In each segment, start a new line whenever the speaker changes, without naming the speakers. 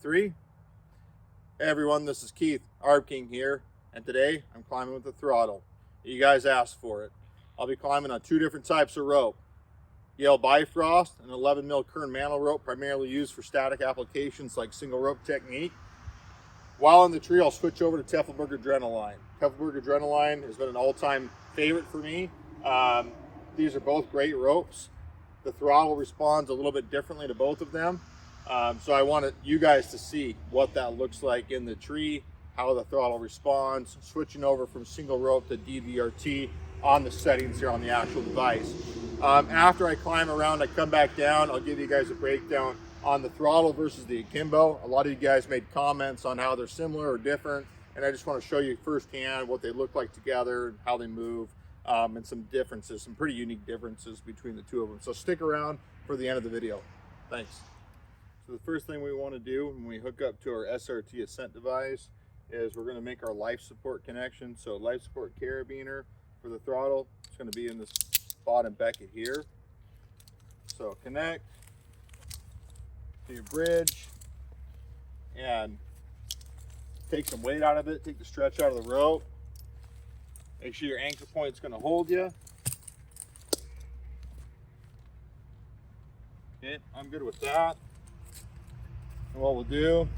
3. Hey everyone, this is Keith, Arb King here, and today I'm climbing with the throttle. You guys asked for it. I'll be climbing on 2 different types of rope. Yale Bifrost, an 11 mil Kern mantle rope primarily used for static applications like single rope technique. While in the tree, I'll switch over to Teffelberg Adrenaline. Teffelberg Adrenaline has been an all-time favorite for me. These are both great ropes. The throttle responds a little bit differently to both of them. So I wanted you guys to see what that looks like in the tree, how the throttle responds, switching over from single rope to DDRT on the settings here on the actual device. After I climb around, I come back down, I'll give you guys a breakdown on the throttle versus the akimbo. A lot of you guys made comments on how they're similar or different, and I just want to show you firsthand what they look like together and how they move, and some differences, some pretty unique differences between the two of them. So stick around for the end of the video. Thanks. So the first thing we want to do when we hook up to our SRT ascent device is we're going to make our life support connection. So life support carabiner for the throttle, it's going to be in this bottom becket here. So connect to your bridge and take some weight out of it, take the stretch out of the rope. Make sure your anchor point is going to hold you. Okay, I'm good with that. And what we'll do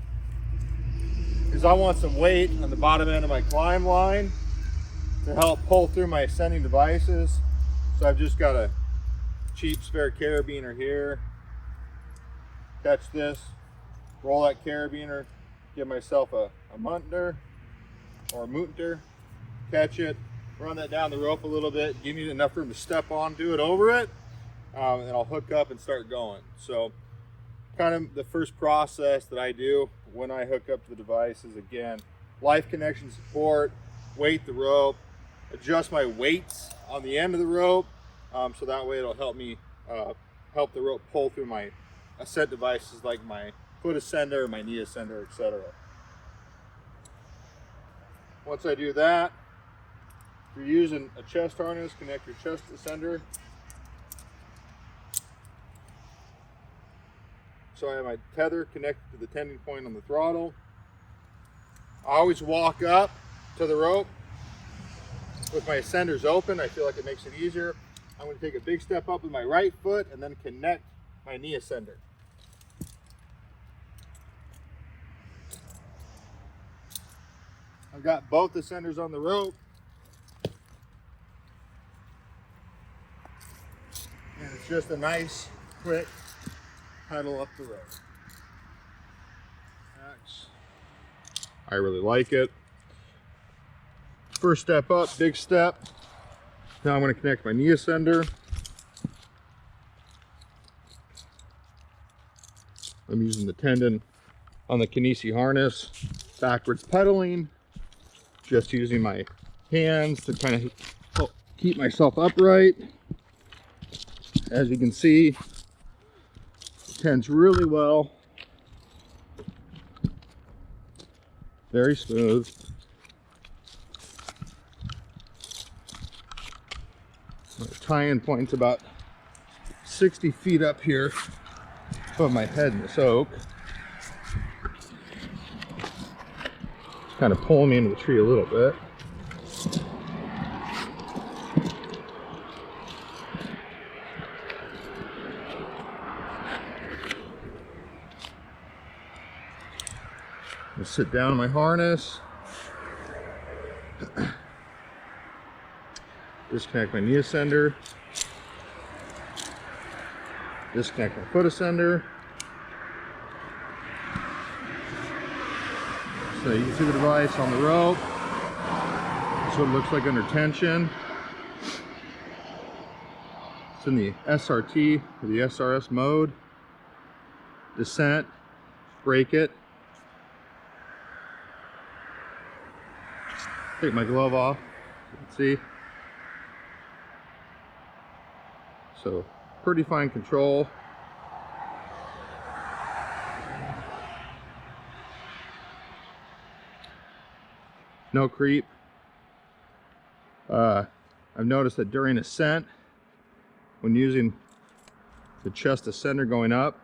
is I want some weight on the bottom end of my climb line to help pull through my ascending devices. So I've just got a cheap spare carabiner here. Catch this, roll that carabiner, give myself a munter or a munter, catch it, run that down the rope a little bit, give me enough room to step on, do it over it, and I'll hook up and start going. So kind of the first process that I do when I hook up to the device is, again, life connection support, weight the rope, adjust my weights on the end of the rope, so that way it'll help me help the rope pull through my ascent devices like my foot ascender, my knee ascender, etc. Once I do that, if you're using a chest harness, connect your chest ascender. So I have my tether connected to the tending point on the throttle. I always walk up to the rope with my ascenders open. I feel like it makes it easier. I'm going to take a big step up with my right foot and then connect my knee ascender. I've got both ascenders on the rope. And it's just a nice, quick pedal up the road. I really like it. First step up, big step. Now I'm going to connect my knee ascender. I'm using the tendon on the Kinesi harness, backwards pedaling, just using my hands to kind of help keep myself upright. As you can see, it tends really well, very smooth. My tie-in point's about 60 feet up here above my head in this oak. It's kind of pulling me into the tree a little bit. I'll sit down in my harness. Disconnect my knee ascender. Disconnect my foot ascender. So you can see the device on the rope. That's what it looks like under tension. It's in the SRT or the SRS mode. Descent, break it. Take my glove off, you can see. So pretty fine control. No creep. I've noticed that during ascent, when using the chest ascender going up,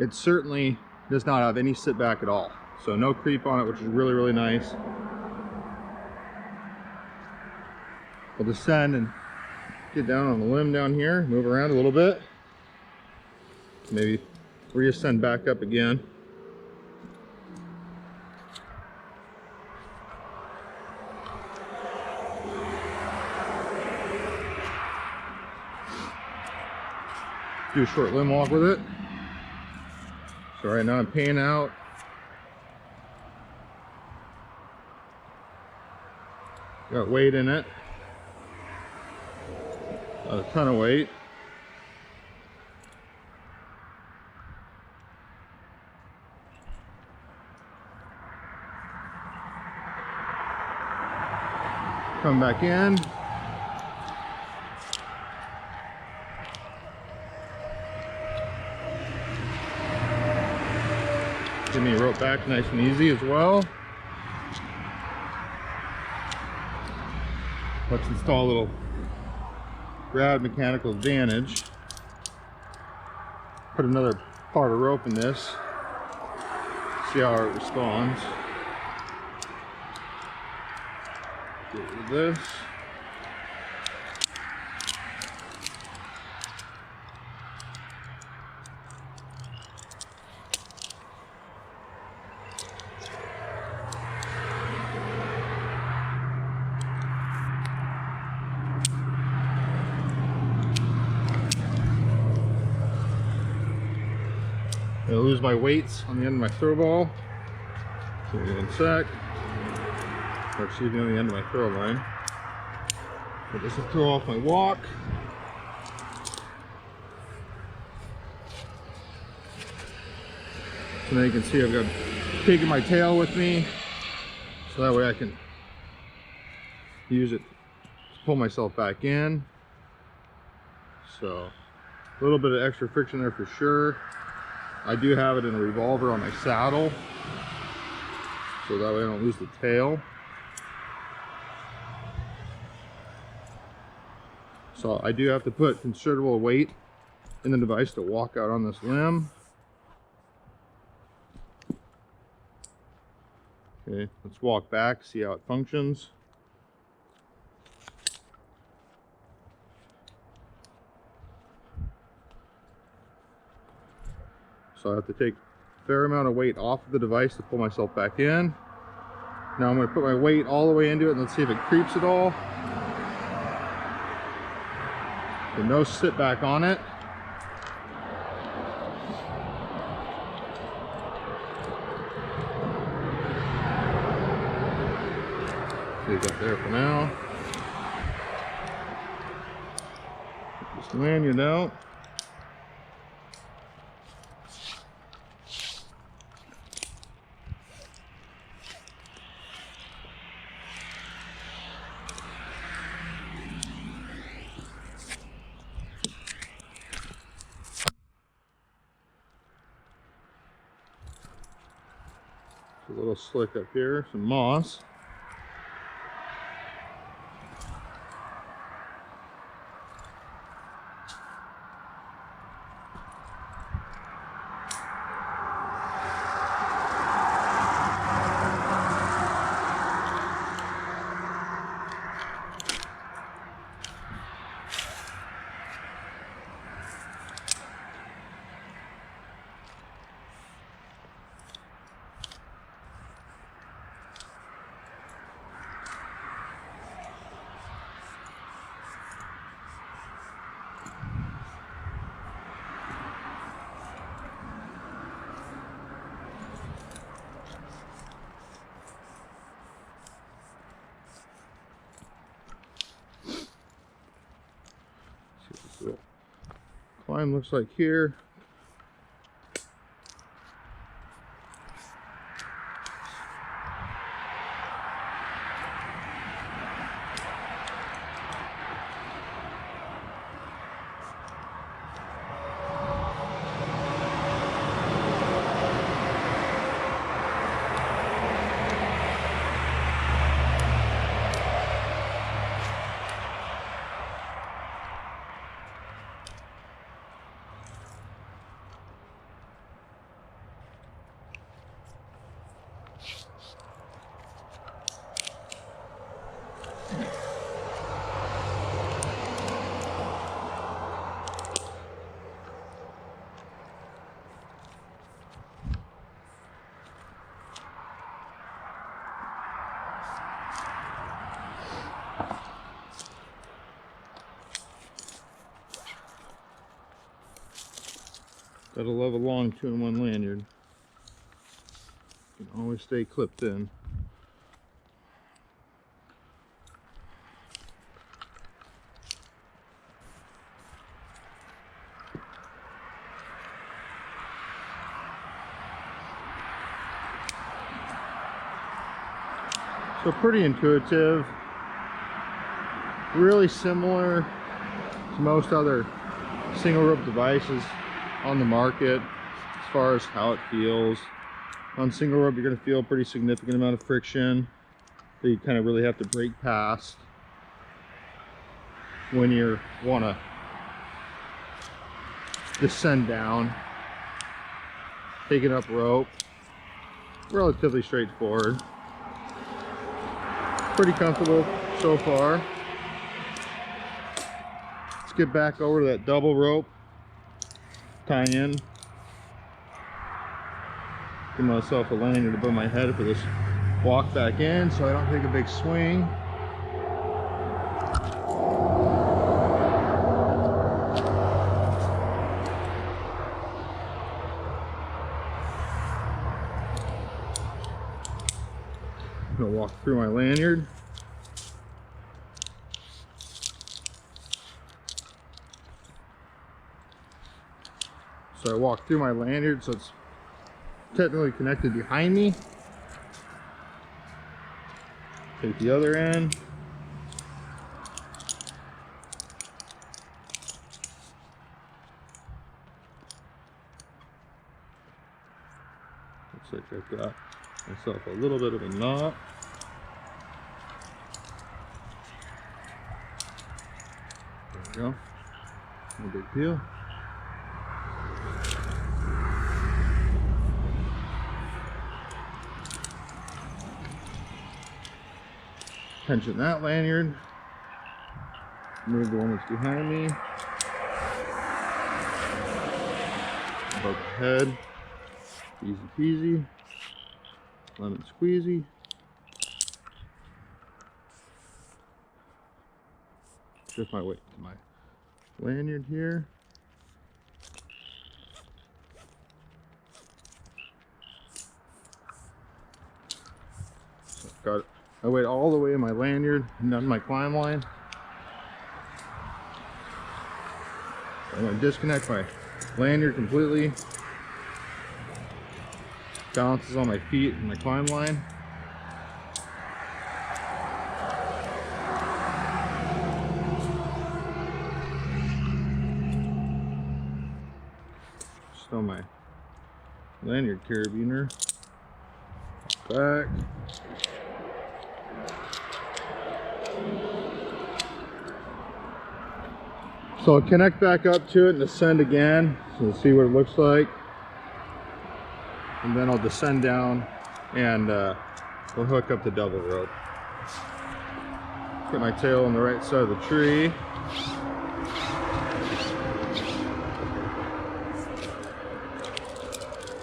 it certainly does not have any sit back at all. So no creep on it, which is really, really nice. We'll descend and get down on the limb down here, move around a little bit. Maybe reascend back up again. Do a short limb walk with it. So right now I'm paying out. Got weight in it. Not a ton of weight. Come back in. Give me a rope back nice and easy as well. Let's install a little grab mechanical advantage. Put another part of rope in this. See how it responds. Get rid of this. I lose my weights on the end of my throw ball. See you in a sec. Or excuse me, on the end of my throw line. So this will throw off my walk. So now you can see I've got taking my tail with me, so that way I can use it to pull myself back in. So a little bit of extra friction there for sure. I do have it in a revolver on my saddle, so that way I don't lose the tail. So I do have to put considerable weight in the device to walk out on this limb. Okay, let's walk back, see how it functions. So I have to take a fair amount of weight off of the device to pull myself back in. Now I'm going to put my weight all the way into it and let's see if it creeps at all. So no sit back on it. Leave that there for now. Just lanyard out. A little slick up here, some moss. Climb looks like here. Gotta love a long 2-in-1 lanyard. You can always stay clipped in. So pretty intuitive, really similar to most other single rope devices on the market as far as how it feels. On single rope, you're going to feel a pretty significant amount of friction that you kind of really have to break past when you want to descend down. Taking up rope, relatively straightforward. Pretty comfortable so far. Let's get back over to that double rope tie in. Give myself a lanyard above my head for this walk back in so I don't take a big swing. I'm gonna walk through my lanyard. So I walk through my lanyard so it's technically connected behind me. Take the other end. Looks like I've got myself a little bit of a knot. There we go. No big deal. Tension that lanyard. Move the one that's behind me. Above the head. Easy peasy. Lemon squeezy. Shift my weight to my lanyard here. So I've got my weight all the way in my lanyard and down my climb line. I'm going to disconnect my lanyard completely. Balances on my feet and my climb line. Just on my lanyard carabiner. Back. So I'll connect back up to it and descend again, so we'll see what it looks like. And then I'll descend down and we'll hook up the double rope. Get my tail on the right side of the tree.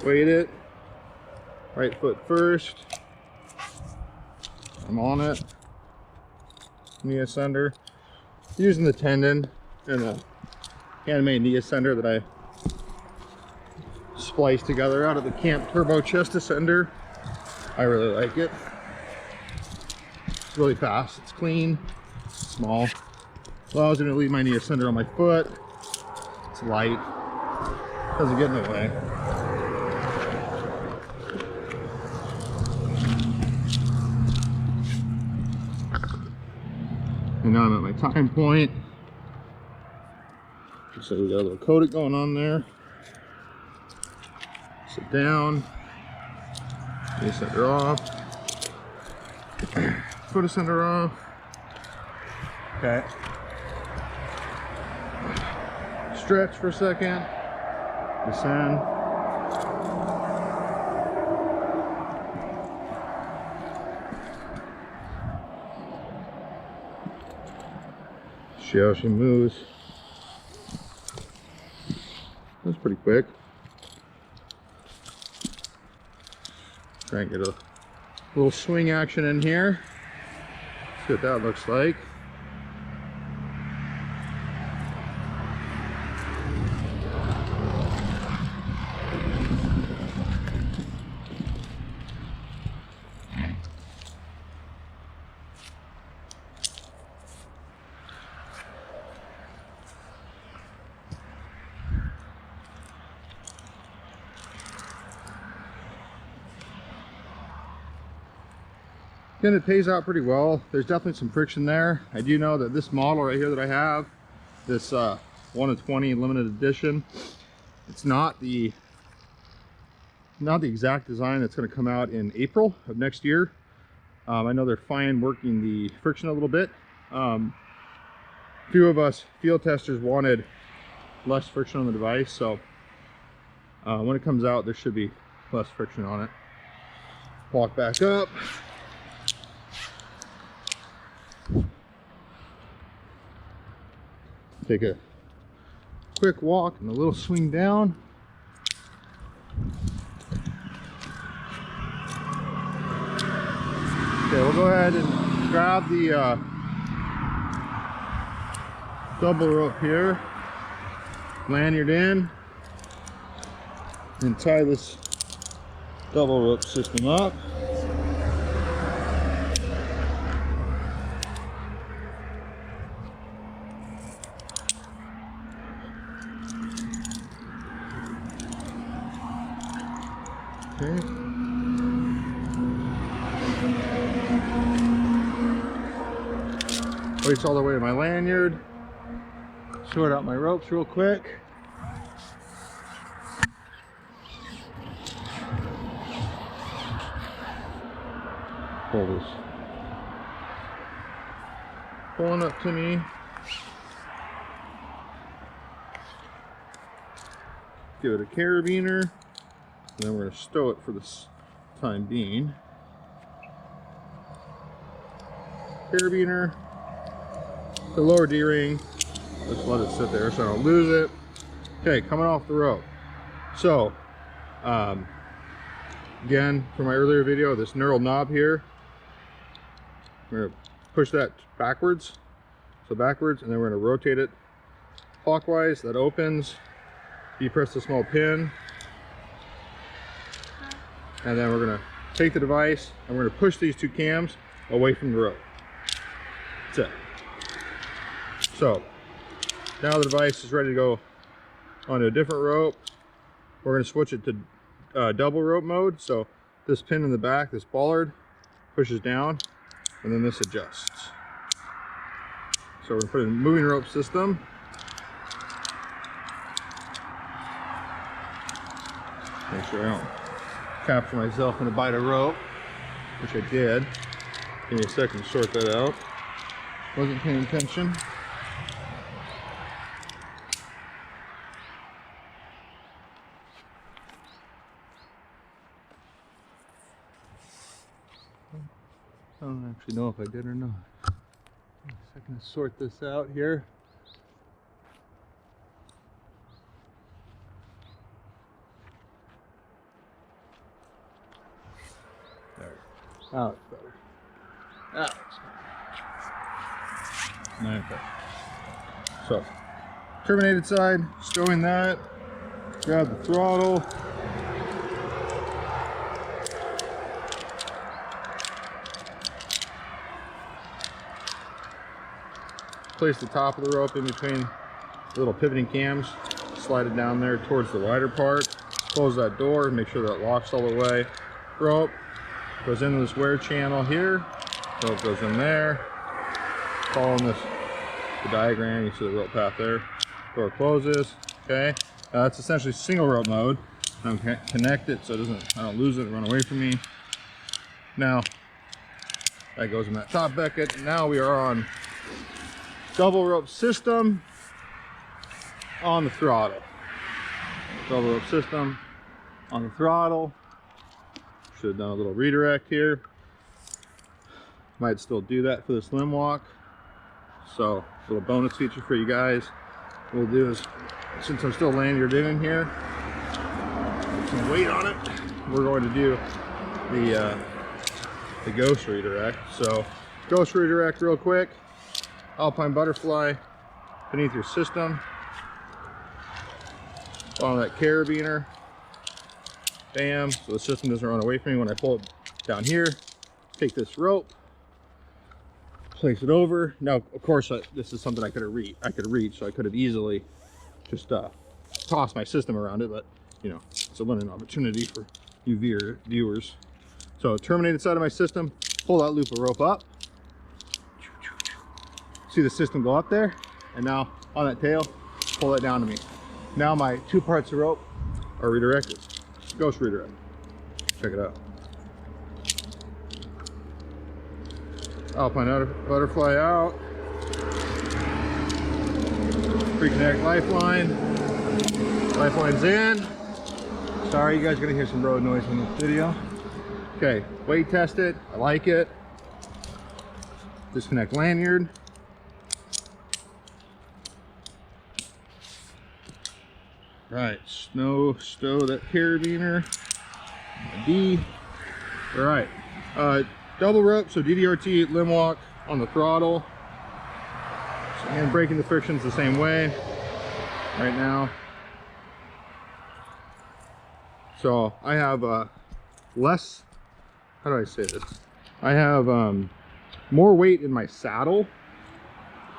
Weight it. Right foot first. I'm on it. Knee ascender. Using the tendon and a handmade knee ascender that I spliced together out of the Camp Turbo chest ascender. I really like it. It's really fast, it's clean, it's small. Allows me to leave my knee ascender on my foot. It's light, doesn't get in the way. And now I'm at my time point. So we got a little coating going on there. Sit down. Knee center off. Foot center off. Okay. Stretch for a second. Descend. See how she moves. That's pretty quick. Try and get a little swing action in here. See what that looks like. it pays out pretty well. There's definitely some friction there. I do know that this model right here that I have, this 1 of 20 limited edition, it's not the exact design that's going to come out in April of next year. I know they're fine working the friction a little bit. A few of us field testers wanted less friction on the device, so when it comes out there should be less friction on it. Walk back up. Take a quick walk and a little swing down. Okay, we'll go ahead and grab the double rope here, lanyard in, and tie this double rope system up. Okay. Weights all the way to my lanyard. Sort out my ropes real quick. Pull this. Pulling up to me. Give it a carabiner. And then we're going to stow it for this time being. Carabiner. The lower D-ring. Just let it sit there so I don't lose it. Okay, coming off the rope. So, again, from my earlier video, this knurled knob here, we're going to push that backwards. So backwards, and then we're going to rotate it clockwise. That opens. You press the small pin. And then we're going to take the device and we're going to push these two cams away from the rope. That's it. So now the device is ready to go onto a different rope. We're going to switch it to double rope mode. So this pin in the back, this bollard, pushes down and then this adjusts. So we're going to put in a moving rope system. Make sure I don't capture myself in a bite of rope, which I did. Give me a second to sort that out. Wasn't paying attention. I don't actually know if I did or not. Give me a second to sort this out here. There. Now it's better. Now it's better. Okay. So, terminated side, stowing that. Grab the throttle. Place the top of the rope in between the little pivoting cams. Slide it down there towards the wider part. Close that door, make sure that locks all the way. Rope goes into this wear channel here. Rope goes in there. Following the diagram, you see the rope path there. Door closes. Okay, that's essentially single rope mode. I'm gonna connect it so I don't lose it and run away from me. Now that goes in that top bucket. Now we are on double rope system on the throttle. Double rope system on the throttle. Should have done a little redirect here. Might still do that for this limb walk. So, a little bonus feature for you guys. What we'll do is, since I'm still lanyarded in here, put some weight on it. We're going to do the ghost redirect. So, ghost redirect real quick. Alpine butterfly beneath your system. Follow that carabiner. Bam, so the system doesn't run away from me when I pull it down here. Take this rope, place it over. Now, of course, this is something I could reach, so I could have easily just tossed my system around it, but you know, it's a learning opportunity for you viewers. So terminated side of my system, pull that loop of rope up. See the system go up there, and now on that tail, pull it down to me. Now my 2 parts of rope are redirected. Ghost redirect. Check it out. Alpine butterfly out. Reconnect lifeline. Lifeline's in. Sorry, you guys are gonna hear some road noise in this video. Okay, weight test it. I like it. Disconnect lanyard. Right, stow that carabiner. D. All right, double rope, so DDRT limb walk on the throttle. So again, breaking the frictions the same way right now. So I have less, how do I say this? I have more weight in my saddle.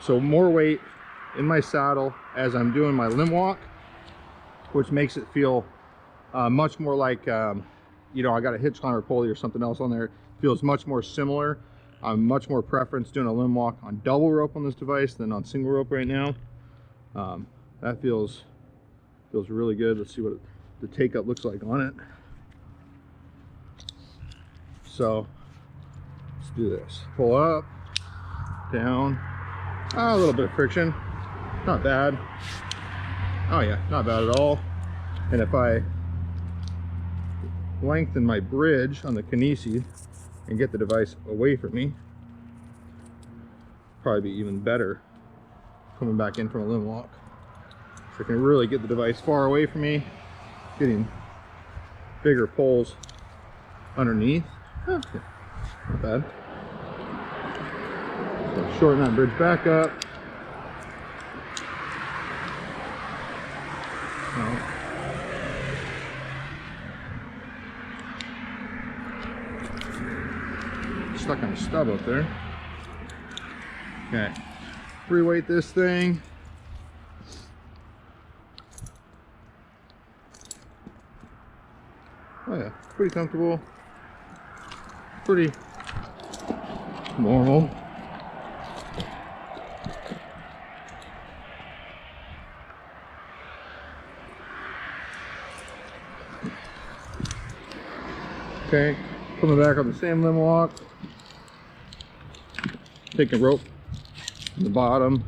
So more weight in my saddle as I'm doing my limb walk, which makes it feel much more like, you know, I got a hitch climber pulley or something else on there. It feels much more similar. I'm much more preference doing a limb walk on double rope on this device than on single rope right now. That feels really good. Let's see what the take up looks like on it. So let's do this. Pull up, down, a little bit of friction, not bad. Oh yeah, not bad at all. And if I lengthen my bridge on the Kinesi and get the device away from me, probably be even better coming back in from a limb walk. So I can really get the device far away from me, getting bigger pulls underneath. Oh, yeah, not bad. So shorten that bridge back up. Stuck on a stub up there. Okay, reweight this thing. Oh yeah, pretty comfortable, pretty normal. Okay, coming back on the same limb walk. Take a rope from the bottom.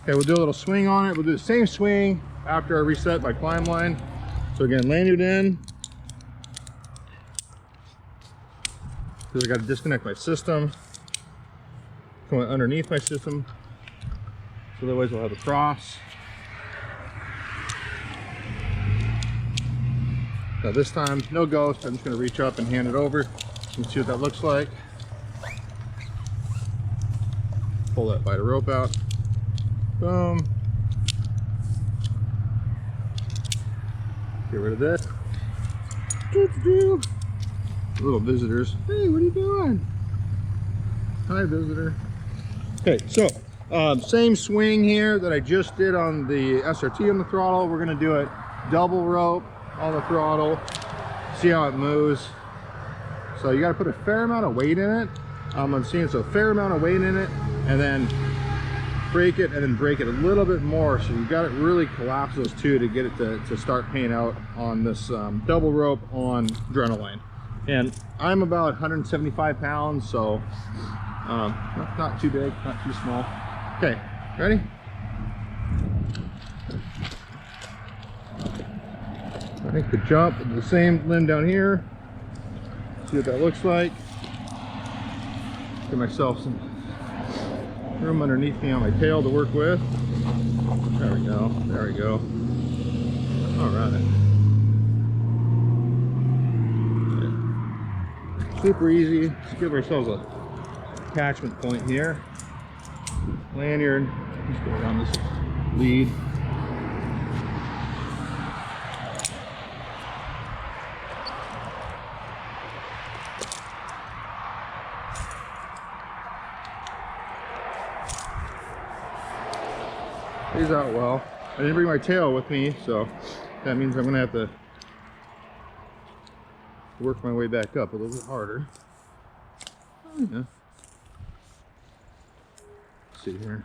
Okay, we'll do a little swing on it. We'll do the same swing after I reset my climb line. So again, lanyard in. Because I got to disconnect my system. Going underneath my system. So otherwise we'll have a cross. Now this time, no ghost. I'm just going to reach up and hand it over and see what that looks like. Pull that bite of rope out. Boom. Get rid of this. Little visitors. Hey, what are you doing? Hi, visitor. Okay, so same swing here that I just did on the SRT on the throttle. We're gonna do it double rope on the throttle. See how it moves. So you gotta put a fair amount of weight in it. I'm seeing so a fair amount of weight in it, and then break it, and then break it a little bit more. So you got to really collapse those two to get it to start paying out on this double rope on Adrenaline. And I'm about 175 pounds, so not too big, not too small. Okay, ready? I think the jump, the same limb down here. See what that looks like. Give myself some room underneath me on my tail to work with. There we go, there we go. All right. Okay. Super easy. Let's give ourselves a attachment point here. Lanyard, just go around this lead. Lays out well. I didn't bring my tail with me, so that means I'm gonna have to work my way back up a little bit harder. Oh, yeah. Let's see here.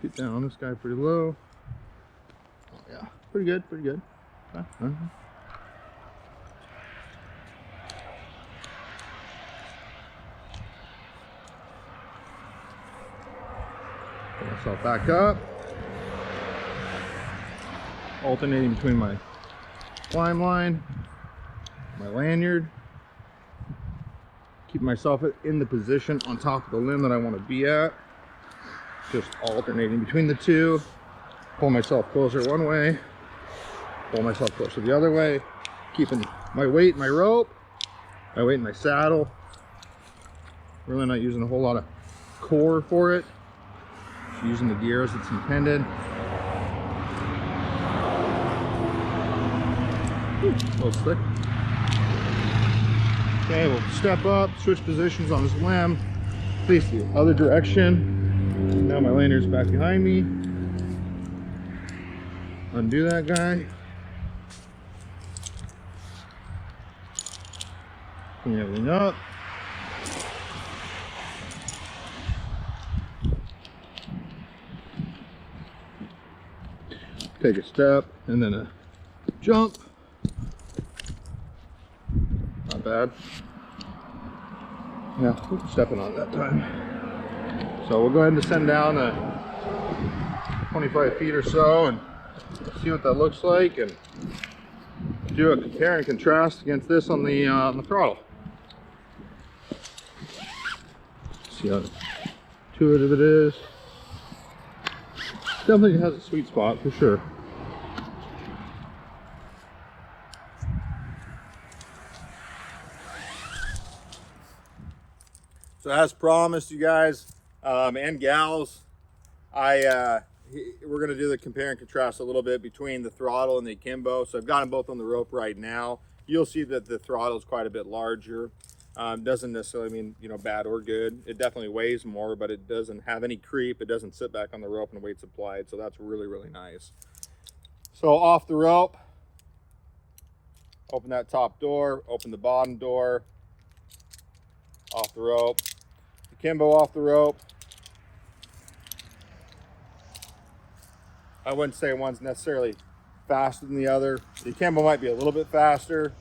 Get down on this guy pretty low. Oh, yeah, pretty good, pretty good. Okay. Put myself back up. Alternating between my climb line, my lanyard. Keep myself in the position on top of the limb that I want to be at. Just alternating between the two. Pull myself closer one way, pull myself closer the other way. Keeping my weight in my rope, my weight in my saddle. Really not using a whole lot of core for it. Just using the gear as it's intended. Ooh, a little slick. Okay, we'll step up, switch positions on this limb, face the other direction. Now my lanyard's back behind me. Undo that guy. Clean everything up. Take a step and then a jump. Not bad. Yeah, stepping on that time. So we'll go ahead and descend down 25 feet or so and see what that looks like, and do a compare and contrast against this on the throttle. See how intuitive it is. Definitely has a sweet spot for sure. So as promised, you guys and gals, we're going to do the compare and contrast a little bit between the throttle and the akimbo. So I've got them both on the rope right now. You'll see that the throttle is quite a bit larger. Doesn't necessarily mean, you know, bad or good. It definitely weighs more, but it doesn't have any creep. It doesn't sit back on the rope and the weight's applied. So that's really, really nice. So off the rope, open that top door, open the bottom door, off the rope. Akimbo off the rope. I wouldn't say one's necessarily faster than the other. The akimbo might be a little bit faster,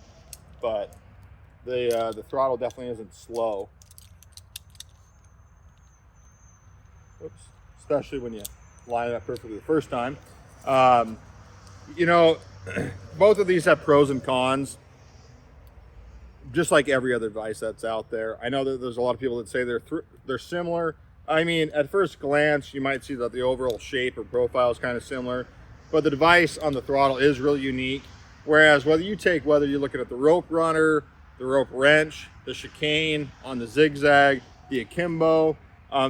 but the throttle definitely isn't slow. Oops. Especially when you line it up perfectly the first time. You know, both of these have pros and cons, just like every other device that's out there. I know that there's a lot of people that say they're similar. I mean, at first glance, you might see that the overall shape or profile is kind of similar, but the device on the throttle is really unique. Whereas whether you're looking at the rope runner, the rope wrench, the chicane, on the zigzag, the akimbo,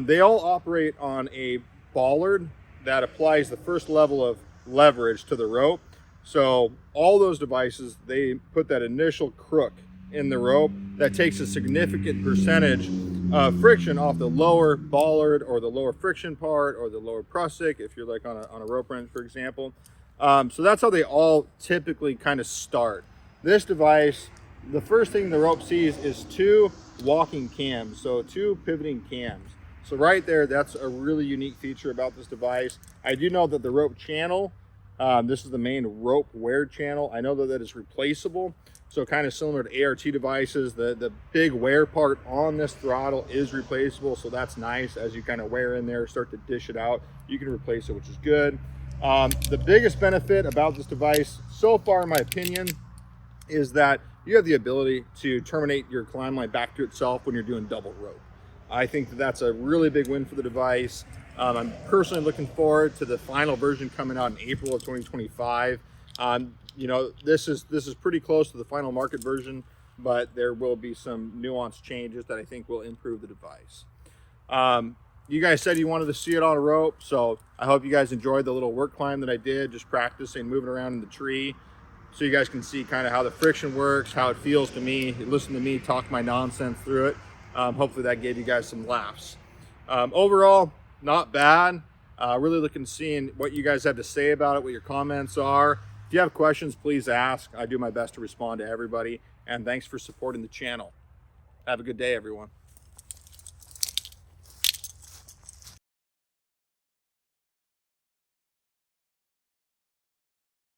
they all operate on a bollard that applies the first level of leverage to the rope. So all those devices, they put that initial crook in the rope that takes a significant percentage of friction off the lower bollard or the lower friction part or the lower prusik, if you're like on a rope wrench, for example. So that's how they all typically kind of start. This device, the first thing the rope sees is two walking cams, so two pivoting cams. So right there, that's a really unique feature about this device. I do know that the rope channel, this is the main rope wear channel. I know that that is replaceable. So kind of similar to ART devices, the big wear part on this throttle is replaceable. So that's nice. As you kind of wear in there, start to dish it out, you can replace it, which is good. The biggest benefit about this device so far, in my opinion, is that you have the ability to terminate your climb line back to itself when you're doing double rope. I think that that's a really big win for the device. I'm personally looking forward to the final version coming out in April of 2025. You know, this is pretty close to the final market version, but there will be some nuanced changes that I think will improve the device. You guys said you wanted to see it on a rope, so I hope you guys enjoyed the little work climb that I did, just practicing moving around in the tree, so you guys can see kind of how the friction works, how it feels to me, listen to me talk my nonsense through it. Hopefully that gave you guys some laughs. Overall, not bad. Really looking to seeing what you guys have to say about it, what your comments are. If you have questions, please ask. I do my best to respond to everybody. and thanks for supporting the channel. Have a good day, everyone.